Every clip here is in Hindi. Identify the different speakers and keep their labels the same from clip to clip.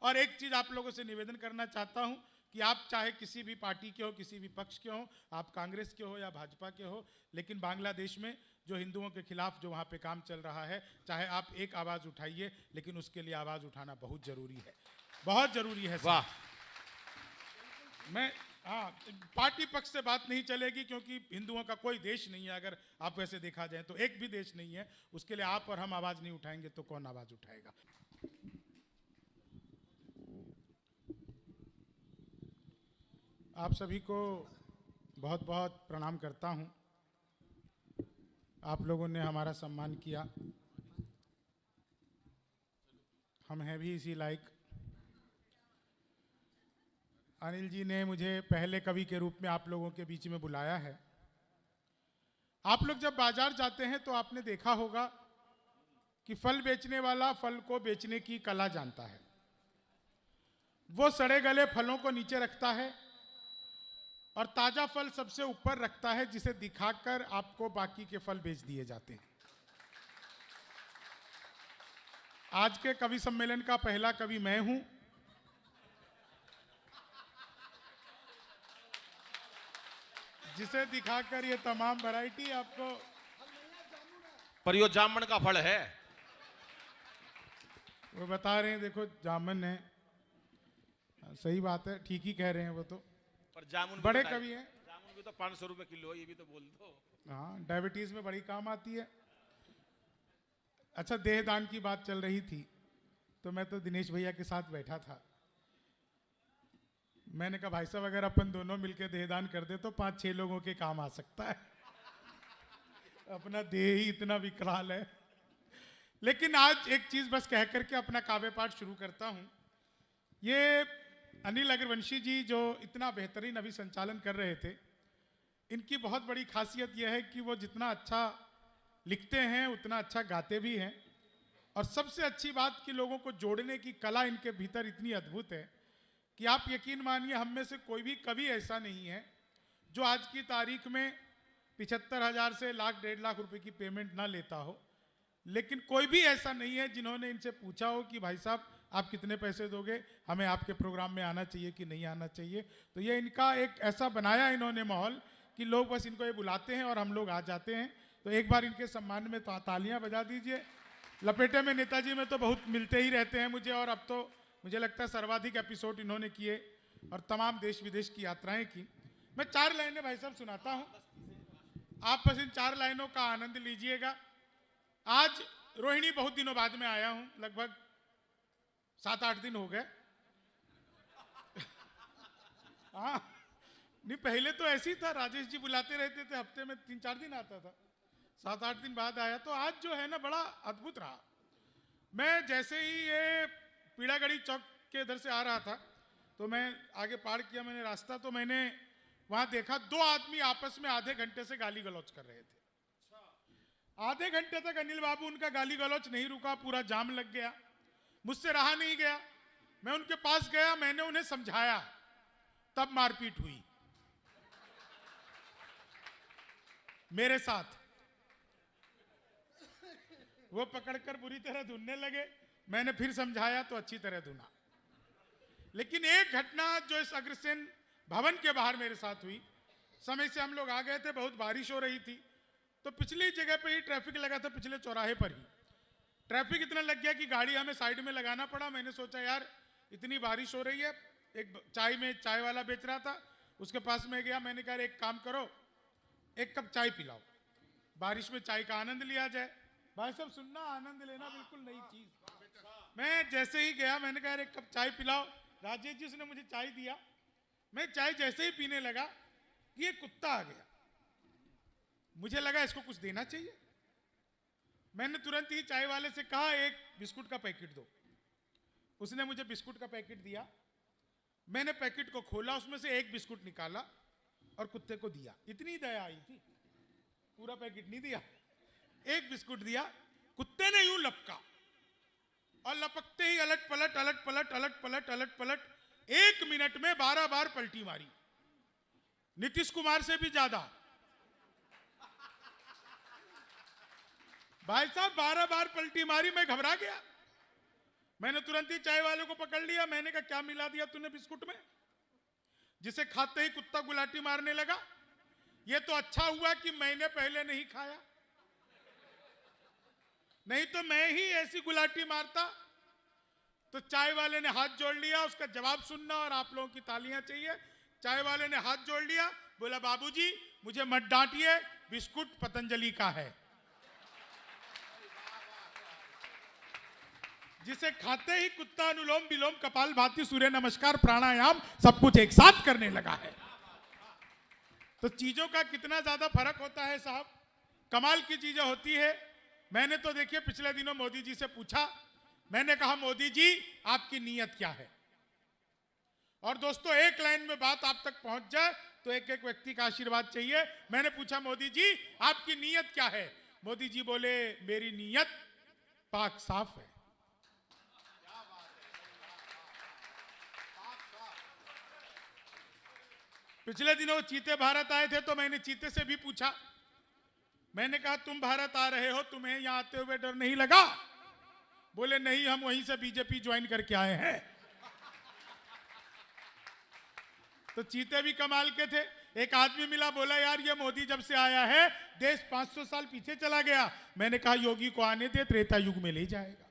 Speaker 1: और एक चीज आप लोगों से निवेदन करना चाहता हूं कि आप चाहे किसी भी पार्टी के हो, किसी भी पक्ष के हो, आप कांग्रेस के हो या भाजपा के हो, लेकिन बांग्लादेश में जो हिंदुओं के खिलाफ जो वहाँ पे काम चल रहा है, चाहे आप एक आवाज़ उठाइए, लेकिन उसके लिए आवाज़ उठाना बहुत ज़रूरी है, बहुत ज़रूरी है।
Speaker 2: वाह।
Speaker 1: मैं पार्टी पक्ष से बात नहीं चलेगी, क्योंकि हिंदुओं का कोई देश नहीं है। अगर आप वैसे देखा जाए तो एक भी देश नहीं है। उसके लिए आप और हम आवाज़ नहीं उठाएंगे तो कौन आवाज़ उठाएगा। आप सभी को बहुत बहुत प्रणाम करता हूं। आप लोगों ने हमारा सम्मान किया, हम हैं भी इसी लायक। अनिल जी ने मुझे पहले कवि के रूप में आप लोगों के बीच में बुलाया है। आप लोग जब बाजार जाते हैं तो आपने देखा होगा कि फल बेचने वाला फल को बेचने की कला जानता है। वो सड़े गले फलों को नीचे रखता है और ताजा फल सबसे ऊपर रखता है, जिसे दिखाकर आपको बाकी के फल बेच दिए जाते हैं। आज के कवि सम्मेलन का पहला कवि मैं हूं। जिसे दिखाकर ये तमाम वैरायटी आपको,
Speaker 2: पर यो जामुन का फल है।
Speaker 1: वो बता रहे हैं, देखो जामुन है। सही बात है, ठीक ही कह रहे हैं वो तो।
Speaker 2: पर जामुन
Speaker 1: बड़े कवि हैं।
Speaker 2: जामुन भी तो 500 रुपए किलो है, ये भी तो बोल दो।
Speaker 1: हाँ, डायबिटीज में बड़ी काम आती है। अच्छा, देहदान की बात चल रही थी तो मैं तो दिनेश भैया के साथ बैठा था। मैंने कहा भाई साहब, अगर अपन दोनों मिलकर देहदान कर दे तो 5-6 लोगों के काम आ सकता है। अपना देह ही इतना विकराल है। लेकिन आज एक चीज बस कह करके अपना काव्य पाठ शुरू करता हूं। ये अनिल अग्रवंशी जी जो इतना बेहतरीन अभी संचालन कर रहे थे, इनकी बहुत बड़ी खासियत यह है कि वो जितना अच्छा लिखते हैं उतना अच्छा गाते भी हैं। और सबसे अच्छी बात कि लोगों को जोड़ने की कला इनके भीतर इतनी अद्भुत है कि आप यकीन मानिए, हम में से कोई भी कवि ऐसा नहीं है जो आज की तारीख में 75,000 से लाख 1.5 लाख रुपए की पेमेंट ना लेता हो। लेकिन कोई भी ऐसा नहीं है जिन्होंने इनसे पूछा हो कि भाई साहब आप कितने पैसे दोगे, हमें आपके प्रोग्राम में आना चाहिए कि नहीं आना चाहिए। तो ये इनका एक ऐसा बनाया इन्होंने माहौल कि लोग बस इनको ये बुलाते हैं और हम लोग आ जाते हैं। तो एक बार इनके सम्मान में तालियां बजा दीजिए। लपेटे में नेताजी में तो बहुत मिलते ही रहते हैं मुझे, और अब तो मुझे लगता है सर्वाधिक एपिसोड इन्होंने किए और तमाम देश विदेश की यात्राएं की। मैं 4 लाइनें भाई साहब सुनाता हूं, आप बस इन 4 लाइनों का आनंद लीजिएगा। आज रोहिणी बहुत दिनों बाद में आया हूं, लगभग 7-8 दिन हो गए। हाँ, नहीं पहले तो ऐसे ही था, राजेश जी बुलाते रहते थे, हफ्ते में 3-4 दिन आता था। 7-8 दिन बाद आया। तो आज जो है ना, बड़ा अद्भुत रहा। मैं जैसे ही ये पीड़ागढ़ी चौक के इधर से आ रहा था तो मैं आगे पार किया, मैंने रास्ता, तो मैंने वहां देखा 2 आदमी आपस में आधे घंटे से गाली गलौज कर रहे थे। आधे घंटे तक अनिल बाबू उनका गाली गलौज नहीं रुका, पूरा जाम लग गया, मुझसे रहा नहीं गया। मैं उनके पास गया, मैंने उन्हें समझाया, तब मारपीट हुई मेरे साथ। वो पकड़कर बुरी तरह धुनने लगे, मैंने फिर समझाया तो अच्छी तरह धुना। लेकिन एक घटना जो इस अग्रसेन भवन के बाहर मेरे साथ हुई, समय से हम लोग आ गए थे, बहुत बारिश हो रही थी, तो पिछली जगह पे ही ट्रैफिक लगा था, पिछले चौराहे पर ही ट्रैफिक इतना लग गया कि गाड़ी हमें साइड में लगाना पड़ा। मैंने सोचा यार इतनी बारिश हो रही है, एक चाय वाला बेच रहा था, उसके पास में गया, मैंने कहा एक काम करो, 1 कप चाय पिलाओ, बारिश में चाय का आनंद लिया जाए। भाई साहब सुनना, आनंद लेना बिल्कुल नई चीज। मैं जैसे ही गया, मैंने कहा 1 कप चाय पिलाओ। राजेश जी ने मुझे चाय दिया, मैं चाय जैसे ही पीने लगा कि ये कुत्ता आ गया। मुझे लगा इसको कुछ देना चाहिए। मैंने तुरंत ही चाय वाले से कहा 1 बिस्कुट का पैकेट दो। उसने मुझे बिस्कुट का पैकेट दिया। मैंने पैकेट को खोला, उसमें से 1 बिस्कुट निकाला और कुत्ते को दिया। इतनी दया आई थी, पूरा पैकेट नहीं दिया, 1 बिस्कुट दिया। कुत्ते ने यूं लपका और लपकते ही अलट पलट अलट पलट अलट पलट अलट पलट 1 मिनट में 12 बार पलटी मारी, नीतीश कुमार से भी ज्यादा। भाई साहब 12 बार पलटी मारी, मैं घबरा गया। मैंने तुरंत ही चाय वाले को पकड़ लिया। मैंने कहा क्या मिला दिया तूने बिस्कुट में, जिसे खाते ही कुत्ता गुलाटी मारने लगा। ये तो अच्छा हुआ कि मैंने पहले नहीं खाया, नहीं तो मैं ही ऐसी गुलाटी मारता। तो चाय वाले ने हाथ जोड़ लिया, उसका जवाब सुनना और आप लोगों की तालियां चाहिए। चाय वाले ने हाथ जोड़ लिया, बोला बाबूजी मुझे मत डांटिए, बिस्कुट पतंजलि का है, जिसे खाते ही कुत्ता अनुलोम विलोम कपाल भाती सूर्य नमस्कार प्राणायाम सब कुछ एक साथ करने लगा है। तो चीजों का कितना ज्यादा फर्क होता है साहब, कमाल की चीजें होती है। मैंने तो देखिए पिछले दिनों मोदी जी से पूछा, मैंने कहा मोदी जी आपकी नीयत क्या है। और दोस्तों एक लाइन में बात आप तक पहुंच जाए तो एक एक व्यक्ति का आशीर्वाद चाहिए। मैंने पूछा मोदी जी आपकी नीयत क्या है। मोदी जी बोले मेरी नीयत पाक साफ है। पिछले दिनों चीते भारत आए थे तो मैंने चीते से भी पूछा, मैंने कहा तुम भारत आ रहे हो, तुम्हें यहां आते हुए डर नहीं लगा। बोले नहीं, हम वहीं से बीजेपी ज्वाइन करके आए हैं। तो चीते भी कमाल के थे। एक आदमी मिला, बोला यार ये मोदी जब से आया है देश 500 साल पीछे चला गया। मैंने कहा योगी को आने दे, त्रेता युग में ले जाएगा।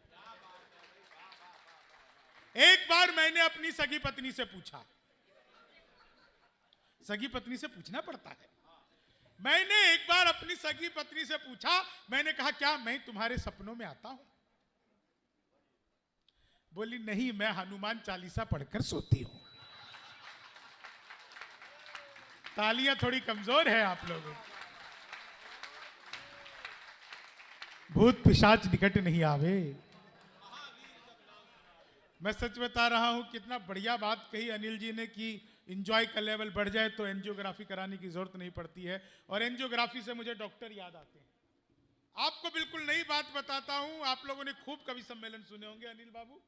Speaker 1: एक बार मैंने अपनी सगी पत्नी से पूछा, सगी पत्नी से पूछना पड़ता है। मैंने एक बार अपनी सगी पत्नी से पूछा, मैंने कहा क्या मैं तुम्हारे सपनों में आता हूं। बोली नहीं, मैं हनुमान चालीसा पढ़कर सोती हूं। तालियां थोड़ी कमजोर है आप लोगों। भूत पिशाच निकट नहीं आवे। मैं सच बता रहा हूं, कितना बढ़िया बात कही अनिल जी ने कि इंजॉय का लेवल बढ़ जाए तो एंजियोग्राफी कराने की जरूरत नहीं पड़ती है। और एंजियोग्राफी से मुझे डॉक्टर याद आते हैं। आपको बिल्कुल नई बात बताता हूं, आप लोगों ने खूब कवि सम्मेलन सुने होंगे। अनिल बाबू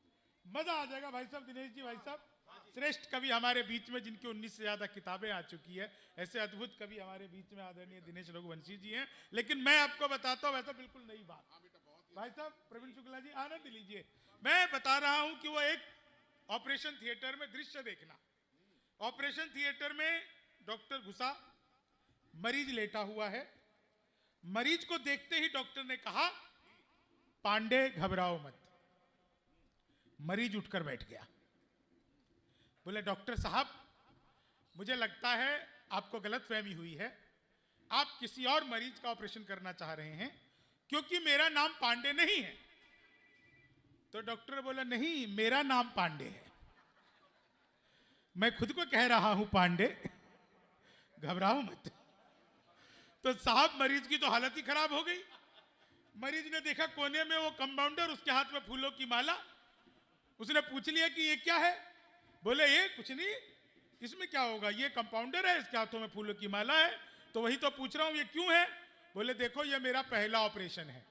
Speaker 1: मजा आ जाएगा। भाई साहब दिनेश जी, भाई साहब श्रेष्ठ कवि हमारे बीच में, जिनकी 19 से ज्यादा किताबें आ चुकी है, ऐसे अद्भुत कवि हमारे बीच में आदरणीय दिनेश रघुवंशी जी हैं। लेकिन मैं आपको बताता हूं, वैसे बिल्कुल नई बात। भाई साहब प्रवीण शुक्ला जी आनंद लीजिए। मैं बता रहा हूं कि वो एक ऑपरेशन थिएटर में दृश्य देखना। ऑपरेशन थिएटर में डॉक्टर घुसा, मरीज लेटा हुआ है। मरीज को देखते ही डॉक्टर ने कहा पांडे घबराओ मत। मरीज उठकर बैठ गया। बोले डॉक्टर साहब मुझे लगता है आपको गलतफहमी हुई है, आप किसी और मरीज का ऑपरेशन करना चाह रहे हैं, क्योंकि मेरा नाम पांडे नहीं है। तो डॉक्टर बोला नहीं, मेरा नाम पांडे है, मैं खुद को कह रहा हूं पांडे, घबराओ मत। तो साहब मरीज की तो हालत ही खराब हो गई। मरीज ने देखा कोने में वो कंपाउंडर, उसके हाथ में फूलों की माला। उसने पूछ लिया कि ये क्या है। बोले ये कुछ नहीं, इसमें क्या होगा, ये कंपाउंडर है, इसके हाथों में फूलों की माला है। तो वही तो पूछ रहा हूं ये क्यों है। बोले देखो ये मेरा पहला ऑपरेशन है,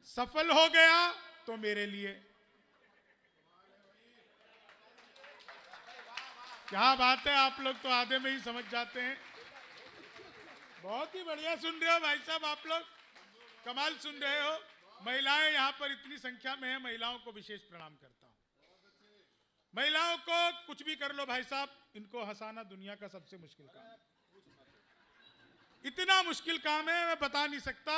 Speaker 1: सफल हो गया तो मेरे लिए। क्या बात है, आप लोग तो आधे में ही समझ जाते हैं। बहुत ही बढ़िया सुन रहे हो भाई साहब, आप लोग कमाल सुन रहे हो। महिलाएं यहां पर इतनी संख्या में है, महिलाओं को विशेष प्रणाम करता हूं। महिलाओं को कुछ भी कर लो भाई साहब, इनको हंसाना दुनिया का सबसे मुश्किल काम है। इतना मुश्किल काम है मैं बता नहीं सकता।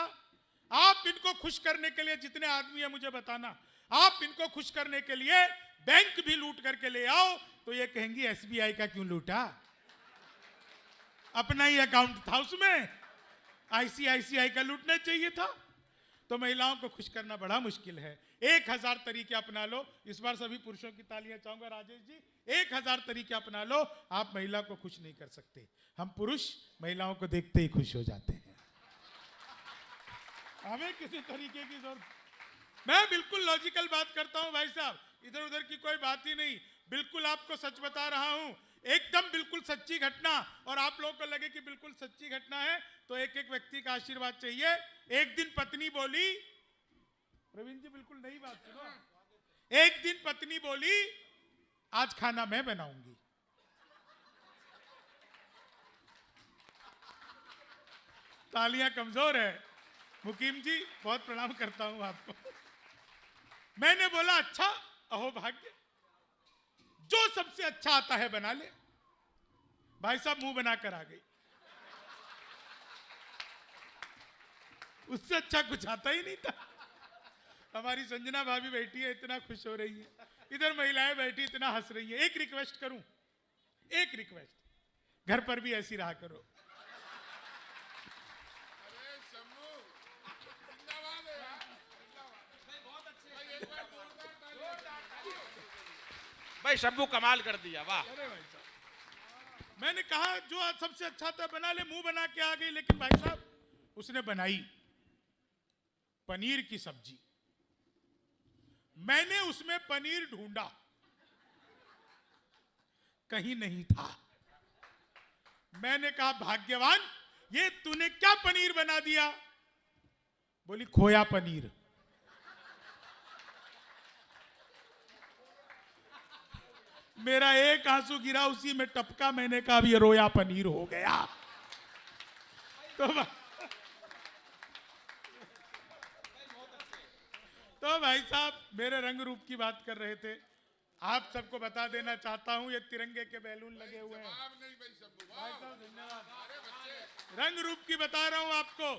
Speaker 1: आप इनको खुश करने के लिए, जितने आदमी है मुझे बताना, आप इनको खुश करने के लिए बैंक भी लूट करके ले आओ तो ये कहेंगी एसबीआई का क्यों लूटा, अपना ही अकाउंट था उसमें, आईसीआईसीआई का लूटना चाहिए था। तो महिलाओं को खुश करना बड़ा मुश्किल है। 1000 तरीके अपना लो। इस बार सभी पुरुषों की तालियां चाहूंगा राजेश जी। 1000 तरीके अपना लो, आप महिला को खुश नहीं कर सकते। हम पुरुष महिलाओं को देखते ही खुश हो जाते हैं, हमें किसी तरीके की जरूरत। मैं बिल्कुल लॉजिकल बात करता हूं भाई साहब, इधर उधर की कोई बात ही नहीं। बिल्कुल आपको सच बता रहा हूं, एकदम बिल्कुल सच्ची घटना। और आप लोगों को लगे कि बिल्कुल सच्ची घटना है तो एक एक व्यक्ति का आशीर्वाद चाहिए। एक दिन पत्नी बोली, प्रवीण जी बिल्कुल नई बात सुनो। एक दिन पत्नी बोली आज खाना मैं बनाऊंगी। तालियां कमजोर है। मुकीम जी बहुत प्रणाम करता हूं आपको। मैंने बोला अच्छा अहो भाग्य, जो सबसे अच्छा आता है बना ले। भाई साहब मुंह बनाकर आ गई, उससे अच्छा कुछ आता ही नहीं था। हमारी संजना भाभी बैठी है, इतना खुश हो रही है, इधर महिलाएं बैठी इतना हंस रही है। एक रिक्वेस्ट करूं, एक रिक्वेस्ट, घर पर भी ऐसी रहा करो।
Speaker 2: भाई शंभू कमाल कर दिया, वाह।
Speaker 1: अरे भाई साहब, मैंने कहा जो सबसे अच्छा था बना ले, मुंह बना के आ गई। लेकिन भाई साहब उसने बनाई पनीर की सब्जी। मैंने उसमें पनीर ढूंढा, कहीं नहीं था। मैंने कहा भाग्यवान, ये तूने क्या पनीर बना दिया? बोली खोया पनीर। मेरा एक आंसू गिरा, उसी में टपका। मैंने कहा अब ये रोया पनीर हो गया। तो भाई साहब मेरे रंग रूप की बात कर रहे थे। आप सबको बता देना चाहता हूं, ये तिरंगे के बैलून लगे हुए हैं। भाई साहब धन्यवाद। रंग रूप की बता रहा हूं आपको,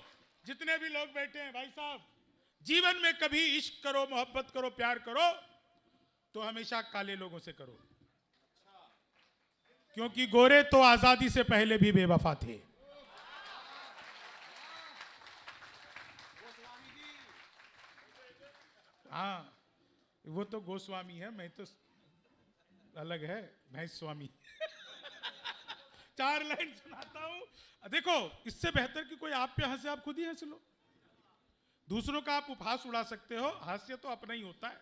Speaker 1: जितने भी लोग बैठे हैं। भाई साहब जीवन में कभी इश्क करो, मोहब्बत करो, प्यार करो तो हमेशा काले लोगों से करो, क्योंकि गोरे तो आजादी से पहले भी बेवफा थे। हाँ वो तो गोस्वामी है, मैं तो अलग है, भैंस स्वामी। 4 लाइन सुनाता हूं, देखो इससे बेहतर कि कोई आप पे हंसे, आप खुद ही हंस लो। दूसरों का आप उपहास उड़ा सकते हो, हास्य तो अपना ही होता है।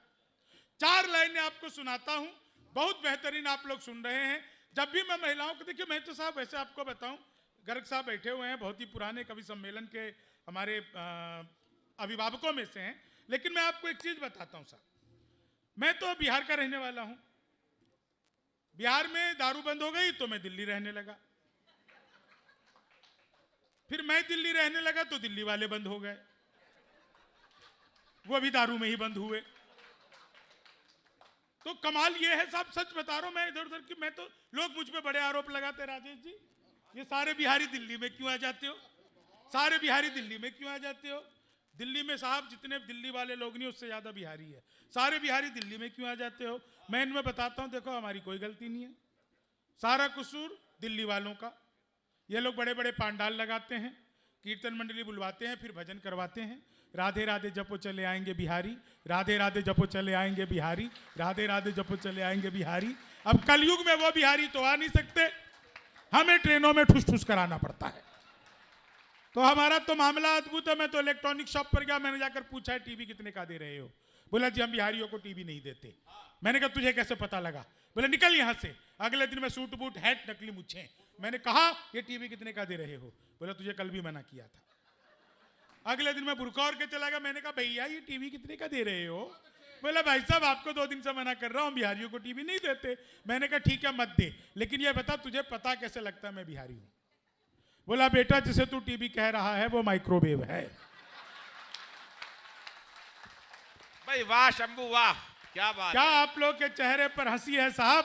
Speaker 1: 4 लाइनें आपको सुनाता हूं, बहुत बेहतरीन आप लोग सुन रहे हैं। जब भी मैं महिलाओं को, देखिए मैं तो साहब वैसे आपको बताऊं, गर्ग साहब बैठे हुए हैं, बहुत ही पुराने कवि सम्मेलन के हमारे अभिभावकों में से हैं। लेकिन मैं आपको एक चीज बताता हूं साहब, मैं तो बिहार का रहने वाला हूं। बिहार में दारू बंद हो गई तो मैं दिल्ली रहने लगा, फिर मैं दिल्ली रहने लगा तो दिल्ली वाले बंद हो गए, वो भी दारू में ही बंद हुए। तो कमाल ये है साहब, सच बता रहा हूं मैं, इधर उधर की, मैं तो लोग मुझ पे बड़े आरोप लगाते, राजेश जी ये सारे बिहारी दिल्ली में क्यों आ जाते हो, सारे बिहारी दिल्ली में क्यों आ जाते हो? दिल्ली में साहब जितने दिल्ली वाले लोग नहीं उससे ज्यादा बिहारी है, सारे बिहारी दिल्ली में क्यों आ जाते हो? मैं इनमें बताता हूं, देखो हमारी कोई गलती नहीं है, सारा कसूर दिल्ली वालों का। ये लोग बड़े बड़े पांडाल लगाते हैं, कीर्तन मंडली बुलवाते हैं, फिर भजन करवाते हैं, राधे राधे जपो चले आएंगे बिहारी, राधे राधे जपो चले आएंगे बिहारी, राधे राधे जपो चले आएंगे बिहारी। अब कलयुग में वो बिहारी तो आ नहीं सकते, हमें ट्रेनों में ठुस ठुस कराना पड़ता है। तो हमारा तो मामला अद्भुत है। मैं तो इलेक्ट्रॉनिक शॉप पर गया, मैंने जाकर पूछा है टीवी कितने का दे रहे हो? बोला जी हम बिहारियों को टीवी नहीं देते। मैंने कहा तुझे कैसे पता लगा? बोले निकल यहां से। अगले दिन में सूट बूट हैट नकली मुझे। मैंने कहा ये टीवी कितने का दे रहे हो? बोला तुझे कल भी मना किया था। अगले दिन मैं बुरका और के चला गया, मैंने कहा भैया ये टीवी कितने का दे रहे हो? बोला भाई साहब आपको 2 दिन से मना कर रहा हूं, बिहारियों को टीवी नहीं देते। मैंने कहा ठीक है मत दे, लेकिन ये बता तुझे पता कैसे लगता है मैं बिहारी हूं? बोला बेटा जिसे तू टीवी कह रहा है वो माइक्रोवेव है।
Speaker 2: भाई वाह शंभू वाह, क्या बात
Speaker 1: क्या
Speaker 2: है।
Speaker 1: आप लोग के चेहरे पर हंसी है साहब?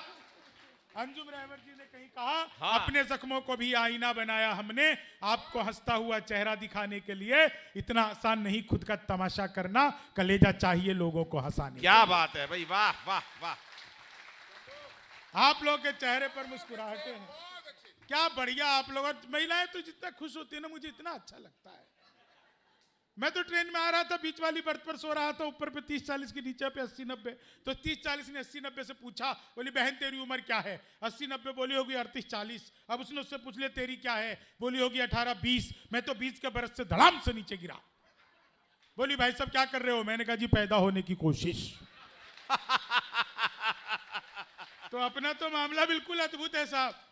Speaker 1: अंजुम रहमत जी ने कहीं कहा
Speaker 2: हाँ।
Speaker 1: अपने जख्मों को भी आईना बनाया हमने, आपको हंसता हुआ चेहरा दिखाने के लिए। इतना आसान नहीं खुद का तमाशा करना, कलेजा चाहिए लोगों को हंसाने।
Speaker 2: क्या बात है भाई, वाह वाह वाह।
Speaker 1: आप लोग के चेहरे पर मुस्कुराहटें हैं, क्या बढ़िया आप लोग। और महिलाएं तो जितना खुश होती है ना, मुझे इतना अच्छा लगता है। मैं तो ट्रेन में आ रहा था, बीच वाली बर्थ पर सो रहा था, ऊपर पे 30-40 की, नीचे पे 80-90। तो 30-40 ने 80-90 से पूछा, बोली बहन तेरी उम्र क्या है? 80-90 बोली होगी 38-40। अब उसने उससे पूछ लिया तेरी क्या है? बोली होगी 18-20। मैं तो 20 के बरस से धड़ाम से नीचे गिरा। बोली भाई साहब क्या कर रहे हो? मैंने कहा जी पैदा होने की कोशिश। तो अपना तो मामला बिल्कुल अद्भुत है साहब।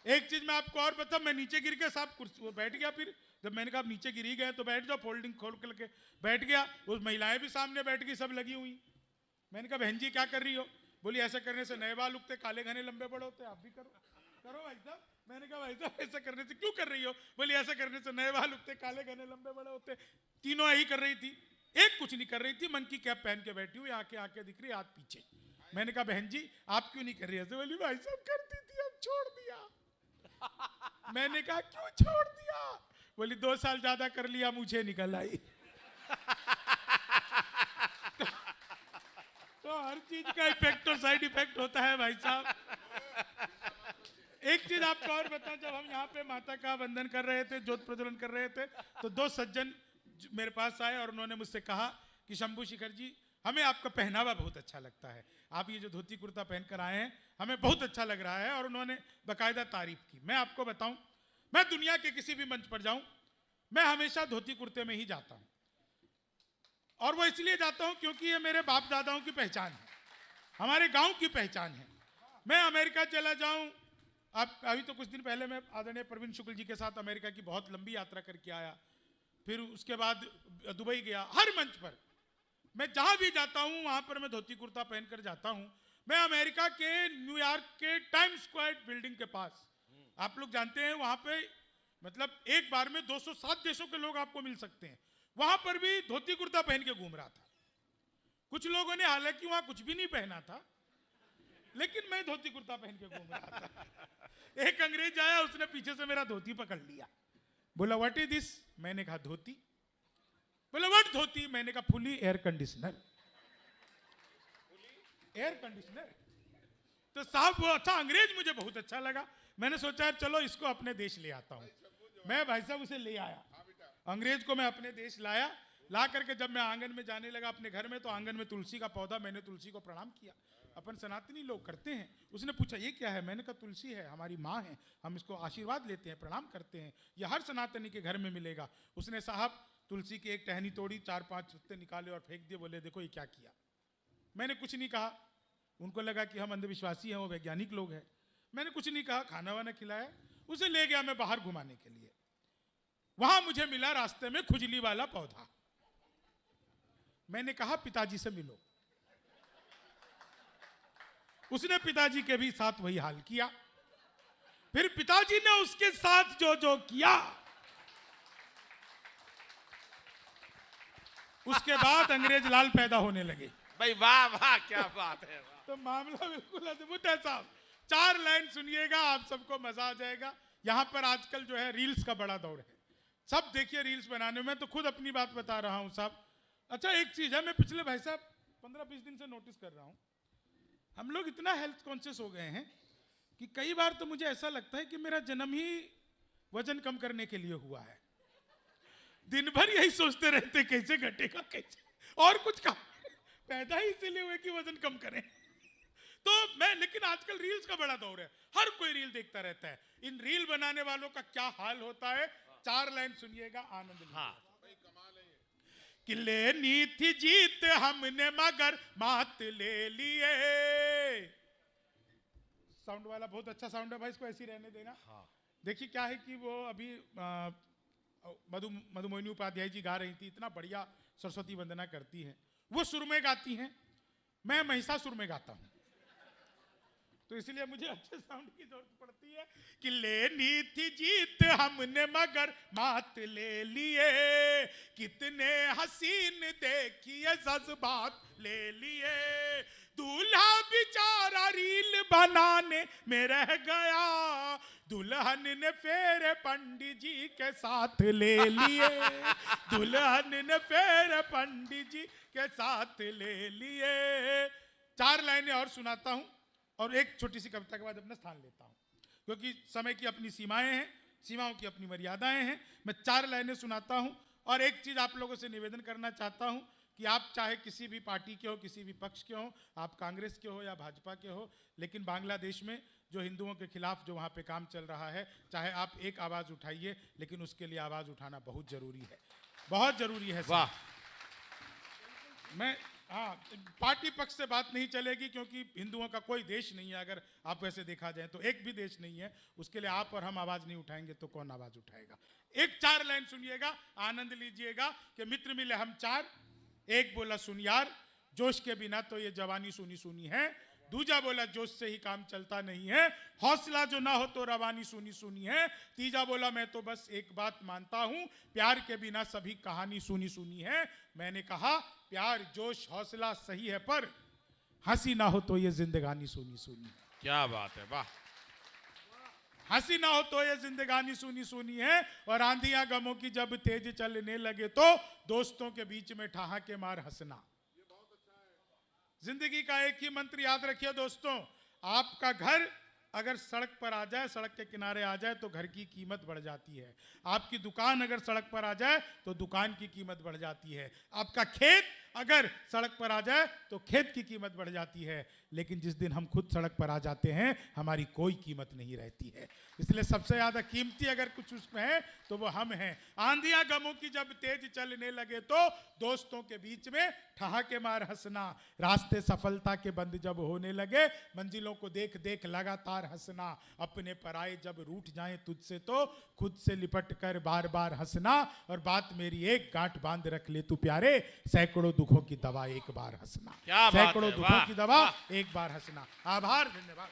Speaker 1: एक चीज मैं आपको और बताऊं, मैं नीचे गिर के साहब कुर्सी बैठ गया। फिर जब मैंने कहा आप नीचे गिर ही गए तो बैठ जाओ, फोल्डिंग खोल करके बैठ गया। उस महिलाएं भी सामने बैठ गई, सब लगी हुई। मैंने कहा बहन जी क्या कर रही हो? बोली ऐसा करने से नए बाल उगते, काले घने लंबे बड़े होते, आप भी करो। करो भाई साहब। मैंने कहा भाई साहब ऐसा करने से क्यों कर रही हो? बोली ऐसा करने से नए बाल उगते, काले घने लंबे बड़े होते। तीनों यही कर रही थी। एक कुछ नहीं कर रही थी, मंकी कैप पहन के बैठी हुई, आंखें आंखें दिख रही, हाथ पीछे। मैंने कहा बहन जी आप क्यों नहीं कर रही ऐसे? बोली भाई साहब करती थी अब छोड़ दिया। मैंने कहा क्यों छोड़ दिया? बोली 2 साल ज्यादा कर लिया, मुझे निकल आई। तो हर चीज का इफेक्ट और साइड इफेक्ट होता है भाई साहब। एक चीज आपको और बता, जब हम यहाँ पे माता का वंदन कर रहे थे, ज्योत प्रज्वलन कर रहे थे, तो 2 सज्जन मेरे पास आए और उन्होंने मुझसे कहा कि शंभू शेखर जी हमें आपका पहनावा बहुत अच्छा लगता है, आप ये जो धोती कुर्ता पहनकर आए हैं हमें बहुत अच्छा लग रहा है, और उन्होंने बाकायदा तारीफ की। मैं आपको बताऊं, मैं दुनिया के किसी भी मंच पर जाऊं, मैं हमेशा धोती कुर्ते में ही जाता हूं, और वो इसलिए जाता हूं क्योंकि ये मेरे बाप दादाओं की पहचान है, हमारे गांव की पहचान है। मैं अमेरिका चला जाऊं, अब अभी तो कुछ दिन पहले मैं आदरणीय प्रवीण शुक्ल जी के साथ अमेरिका की बहुत लंबी यात्रा करके आया, फिर उसके बाद दुबई गया। हर मंच पर मैं जहां भी जाता हूं वहां पर मैं धोती कुर्ता पहनकर जाता हूं। मैं अमेरिका के न्यूयॉर्क के टाइम स्क्वायर बिल्डिंग के पास, आप लोग जानते हैं वहां पे मतलब एक बार में 207 देशों के लोग आपको मिल सकते हैं, वहां पर भी धोती कुर्ता पहन के घूम रहा था। कुछ लोगों ने हालांकि वहां कुछ भी नहीं पहना था, लेकिन मैं धोती कुर्ता पहन के घूम रहा था। एक अंग्रेज आया, उसने पीछे से मेरा धोती पकड़ लिया, बोला व्हाट इज दिस? मैंने कहा धोती। बोला व्हाट धोती? मैंने कहा fully air conditioner. Air conditioner. तो साहब वो अच्छा अंग्रेज मुझे बहुत अच्छा लगा, मैंने सोचा यार चलो इसको अपने देश ले आता हूं। मैं भाई साहब उसे ले आया, अंग्रेज को मैं अपने देश लाया। ला करके जब मैं आंगन में जाने लगा अपने घर में, तो आंगन में तुलसी का पौधा, मैंने तुलसी को प्रणाम किया, अपन सनातनी लोग करते हैं। उसने पूछा ये क्या है? मैंने कहा तुलसी है, हमारी माँ है, हम इसको आशीर्वाद लेते हैं, प्रणाम करते हैं, यह हर सनातनी के घर में मिलेगा। उसने साहब तुलसी की एक टहनी तोड़ी, 4-5 पत्ते निकाले और फेंक दिए, बोले देखो ये क्या किया। मैंने कुछ नहीं कहा, उनको लगा कि हम अंधविश्वासी हैं, वो वैज्ञानिक लोग हैं। मैंने कुछ नहीं कहा, खाना वाना खिलाया, उसे ले गया मैं बाहर घुमाने के लिए। वहां मुझे मिला रास्ते में खुजली वाला पौधा। मैंने कहा पिताजी से मिलो। उसने पिताजी के भी साथ वही हाल किया। फिर पिताजी ने उसके साथ जो जो किया, उसके बाद अंग्रेज लाल पैदा होने लगे।
Speaker 2: भाई वाह वाह क्या बात है, वाह।
Speaker 1: तो मामला बिल्कुल अद्भुत है साहब। 4 लाइन सुनिएगा, आप सबको मजा आ जाएगा। यहां पर आजकल जो है रील्स का बड़ा दौर है, सब देखिए रील्स बनाने में। तो खुद अपनी बात बता रहा हूं साहब। अच्छा एक चीज है, मैं पिछले भाई साहब 15-20 दिन से नोटिस कर रहा हूं, हम लोग इतना हेल्थ कॉन्शियस हो गए हैं कि कई बार तो मुझे ऐसा लगता है कि मेरा जन्म ही वजन कम करने के लिए हुआ है। दिन भर यही सोचते रहते कैसे घटेगा, कैसे, और कुछ काम पैदा ही इसीलिए हुए कि वजन कम करें। तो मैं, लेकिन आजकल रील्स का बड़ा दौर है, हर कोई रील देखता रहता है। इन रील बनाने वालों का क्या हाल होता है, 4 लाइन सुनिएगा, आनंद लीजिए।
Speaker 2: हाँ।
Speaker 1: कि लेनी थी जीत हमने मगर मात ले लिए। साउंड वाला बहुत अच्छा साउंड है भाई, इसको ऐसे ही रहने देना।
Speaker 2: हाँ।
Speaker 1: देखिए क्या है कि वो अभी मधुमोहिनी उपाध्याय जी गा रही थी, इतना बढ़िया सरस्वती वंदना करती हैं, वो सुर में गाती हैं, मैं महिषासुर में गाता हूं, तो इसलिए मुझे अच्छे साउंड की जरूरत पड़ती है। कि लेनी थी जीत हमने मगर मात ले लिए, कितने हसीन देखिए जज्बात ले लिए, दूल्हा बेचारा रील बनाने में रह गया, दुल्हन ने फेरे पंडित जी के साथ ले लिए, दुल्हन ने फेरे पंडित जी के साथ ले लिए। 4 लाइनें और सुनाता हूं और एक छोटी सी कविता के बाद अपना स्थान लेता हूं, क्योंकि समय की अपनी सीमाएं हैं, सीमाओं की अपनी मर्यादाएं हैं। मैं 4 लाइनें सुनाता हूं और एक चीज आप लोगों से निवेदन करना चाहता हूं कि आप चाहे किसी भी पार्टी के हो, किसी भी पक्ष के हो, आप कांग्रेस के हो या भाजपा के हो, लेकिन बांग्लादेश में जो हिंदुओं के खिलाफ जो वहाँ पे काम चल रहा है, चाहे आप एक आवाज़ उठाइए, लेकिन उसके लिए आवाज़ उठाना बहुत ज़रूरी है, बहुत ज़रूरी है।
Speaker 2: वाह।
Speaker 1: मैं हाँ, पार्टी पक्ष से बात नहीं चलेगी, क्योंकि हिंदुओं का कोई देश नहीं है, अगर आप वैसे देखा जाए तो एक भी देश नहीं है, उसके लिए आप और हम आवाज़ नहीं उठाएंगे तो कौन आवाज़ उठाएगा। एक 4 लाइन सुनिएगा, आनंद लीजिएगा। कि मित्र मिले हम 4, एक बोला सुन यार, जोश के बिना तो ये जवानी सुनी सुनी है, दूजा बोला जोश से ही काम चलता नहीं है, हौसला जो ना हो तो रवानी सुनी सुनी है। तीजा बोला मैं तो बस एक बात मानता हूं, प्यार के बिना सभी कहानी सुनी सुनी है। मैंने कहा प्यार जोश हौसला सही है, पर हंसी ना हो तो ये जिंदगानी सुनी सुनी है।
Speaker 2: क्या बात है, वाह।
Speaker 1: हंसी ना हो तो ये जिंदगानी सुनी सुनी है। और आंधियां गमों की जब तेज चलने लगे तो दोस्तों के बीच में ठहाके मार हंसना। जिंदगी का एक ही मंत्र याद रखिए दोस्तों, आपका घर अगर सड़क पर आ जाए, सड़क के किनारे आ जाए तो घर की कीमत बढ़ जाती है। आपकी दुकान अगर सड़क पर आ जाए तो दुकान की कीमत बढ़ जाती है। आपका खेत अगर सड़क पर आ जाए तो खेत की कीमत बढ़ जाती है। लेकिन जिस दिन हम खुद सड़क पर आ जाते हैं हमारी कोई कीमत नहीं रहती है। इसलिए सबसे ज्यादा कीमती अगर कुछ उसमें है तो वो हम हैं। आंधियां गमों की जब तेज चलने लगे तो दोस्तों के बीच में ठहाके मार हंसना। रास्ते सफलता के बंद जब होने लगे, मंजिलों को देख देख लगातार हंसना। अपने पराए जब रूठ जाएं तुझसे तो खुद से लिपट कर बार बार हंसना। और बात मेरी एक गांठ बांध रख ले तू प्यारे, सैकड़ों दुखों की दवा एक बार हंसना।
Speaker 2: क्या बात है,
Speaker 1: सैकड़ों दुखों
Speaker 2: वाह,
Speaker 1: की दवा
Speaker 2: वाह।
Speaker 1: एक बार हंसना। आभार, धन्यवाद।